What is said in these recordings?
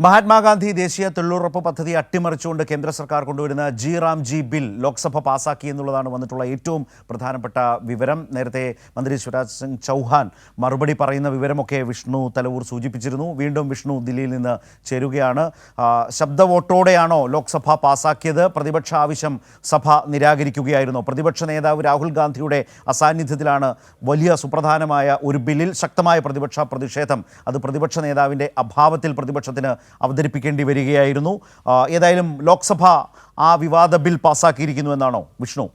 മഹാത്മാഗാന്ധി ദേശീയ തൊഴിലുറപ്പ് പദ്ധതി അട്ടിമറിച്ചുകൊണ്ട് കേന്ദ്ര സർക്കാർ കൊണ്ടുവരുന്ന ജി ബിൽ ലോക്സഭ പാസാക്കി എന്നുള്ളതാണ് വന്നിട്ടുള്ള ഏറ്റവും പ്രധാനപ്പെട്ട വിവരം. നേരത്തെ മന്ത്രി ശിവരാജ് സിംഗ് ചൗഹാൻ മറുപടി പറയുന്ന വിവരമൊക്കെ വിഷ്ണു തലവൂർ സൂചിപ്പിച്ചിരുന്നു. വീണ്ടും വിഷ്ണു ദില്ലിയിൽ നിന്ന് ചേരുകയാണ്. ശബ്ദ വോട്ടോടെയാണോ ലോക്സഭ പാസാക്കിയത്? പ്രതിപക്ഷ ആവശ്യം സഭ നിരാകരിക്കുകയായിരുന്നു. പ്രതിപക്ഷ നേതാവ് രാഹുൽ ഗാന്ധിയുടെ അസാന്നിധ്യത്തിലാണ് വലിയ സുപ്രധാനമായ ഒരു ബില്ലിൽ ശക്തമായ പ്രതിപക്ഷ പ്രതിഷേധം. അത് പ്രതിപക്ഷ നേതാവിൻ്റെ അഭാവത്തിൽ പ്രതിപക്ഷത്തിന് അവതരിപ്പിക്കേണ്ടി വരികയായിരുന്നു. ഏതായാലും ലോക്സഭ ആ വിവാദ ബിൽ പാസ്സാക്കിയിരിക്കുന്നു എന്നാണോ വിഷ്ണു?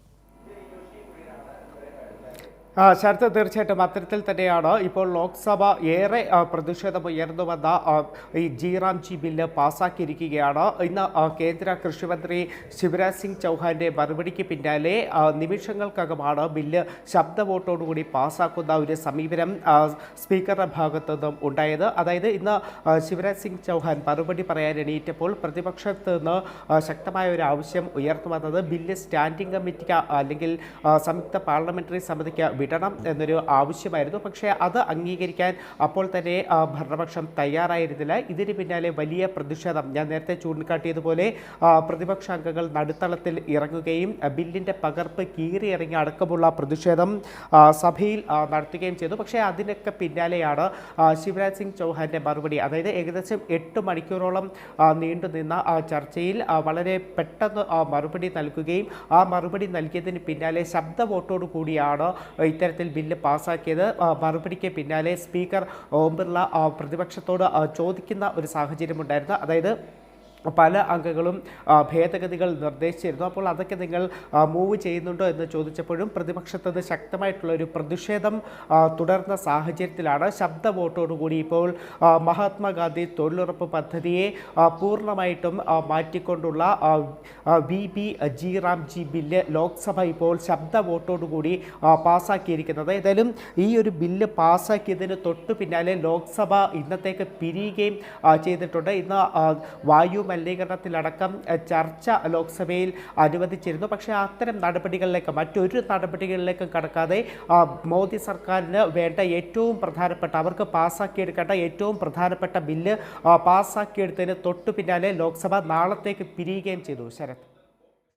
ശരത്ത്, തീർച്ചയായിട്ടും അത്തരത്തിൽ തന്നെയാണ്. ഇപ്പോൾ ലോക്സഭ ഏറെ പ്രതിഷേധം ഉയർന്നു വന്ന ഈ ജി ബില്ല് പാസ്സാക്കിയിരിക്കുകയാണ്. ഇന്ന് കേന്ദ്ര കൃഷിമന്ത്രി ശിവരാജ് സിംഗ് ചൗഹാന്റെ മറുപടിക്ക് പിന്നാലെ നിമിഷങ്ങൾക്കകമാണ് ബില്ല് ശബ്ദ വോട്ടോടുകൂടി പാസ്സാക്കുന്ന ഒരു സമീപനം സ്പീക്കറുടെ ഭാഗത്തു നിന്നും ഉണ്ടായത്. അതായത് ഇന്ന് ശിവരാജ് സിംഗ് ചൗഹാൻ മറുപടി പറയാൻ എണീറ്റപ്പോൾ പ്രതിപക്ഷത്ത് നിന്ന് ശക്തമായ ഒരു ആവശ്യം ഉയർന്നു വന്നത് ബില്ല് സ്റ്റാൻഡിംഗ് കമ്മിറ്റിക്ക് അല്ലെങ്കിൽ സംയുക്ത പാർലമെന്ററി സമിതിക്ക് വിടണം എന്നൊരു ആവശ്യമായിരുന്നു. പക്ഷേ അത് അംഗീകരിക്കാൻ അപ്പോൾ തന്നെ ഭരണപക്ഷം തയ്യാറായിരുന്നില്ല. ഇതിന് പിന്നാലെ വലിയ പ്രതിഷേധം, ഞാൻ നേരത്തെ ചൂണ്ടിക്കാട്ടിയതുപോലെ പ്രതിപക്ഷ അംഗങ്ങൾ നടുത്തളത്തിൽ ഇറങ്ങുകയും ബില്ലിൻ്റെ പകർപ്പ് കീറിയിറങ്ങി അടക്കമുള്ള പ്രതിഷേധം സഭയിൽ നടത്തുകയും ചെയ്തു. പക്ഷേ അതിനൊക്കെ പിന്നാലെയാണ് ശിവരാജ് സിംഗ് ചൗഹാന്റെ മറുപടി. അതായത് ഏകദേശം 8 മണിക്കൂറോളം നീണ്ടുനിന്ന ചർച്ചയിൽ വളരെ പെട്ടെന്ന് മറുപടി നൽകുകയും ആ മറുപടി നൽകിയതിന് പിന്നാലെ ശബ്ദ വോട്ടോടു കൂടിയാണ് ഇത്തരത്തിൽ ബില്ല് പാസ്സാക്കിയത്. മറുപടിക്ക് പിന്നാലെ സ്പീക്കർ ഓം ബിർള പ്രതിപക്ഷത്തോട് ചോദിക്കുന്ന ഒരു സാഹചര്യമുണ്ടായിരുന്നു. അതായത് പല അംഗങ്ങളും ഭേദഗതികൾ നിർദ്ദേശിച്ചിരുന്നു. അപ്പോൾ അതൊക്കെ നിങ്ങൾ മൂവ് ചെയ്യുന്നുണ്ടോ എന്ന് ചോദിച്ചപ്പോഴും പ്രതിപക്ഷത്തത് ശക്തമായിട്ടുള്ളൊരു പ്രതിഷേധം തുടർന്ന സാഹചര്യത്തിലാണ് ശബ്ദ വോട്ടോടുകൂടി ഇപ്പോൾ മഹാത്മാഗാന്ധി തൊഴിലുറപ്പ് പദ്ധതിയെ പൂർണ്ണമായിട്ടും മാറ്റിക്കൊണ്ടുള്ള ജി ബില്ല് ലോക്സഭ ഇപ്പോൾ ശബ്ദ വോട്ടോടുകൂടി പാസ്സാക്കിയിരിക്കുന്നത്. ഏതായാലും ഈ ഒരു ബില്ല് പാസ്സാക്കിയതിന് തൊട്ടു പിന്നാലെ ലോക്സഭ ഇന്നത്തേക്ക് പിരിയുകയും ചെയ്തിട്ടുണ്ട്. ഇന്ന് വായു മലിനീകരണത്തിലടക്കം ചർച്ച ലോക്സഭയിൽ അനുവദിച്ചിരുന്നു. പക്ഷേ അത്തരം നടപടികളിലേക്ക് മറ്റൊരു നടപടികളിലേക്കും കടക്കാതെ മോദി സർക്കാരിന് വേണ്ട ഏറ്റവും പ്രധാനപ്പെട്ട, അവർക്ക് പാസ്സാക്കിയെടുക്കേണ്ട ഏറ്റവും പ്രധാനപ്പെട്ട ബില്ല് പാസ്സാക്കിയെടുത്തതിന് തൊട്ടു പിന്നാലെ ലോക്സഭ നാളത്തേക്ക് പിരിയുകയും ചെയ്തു. ശരത്.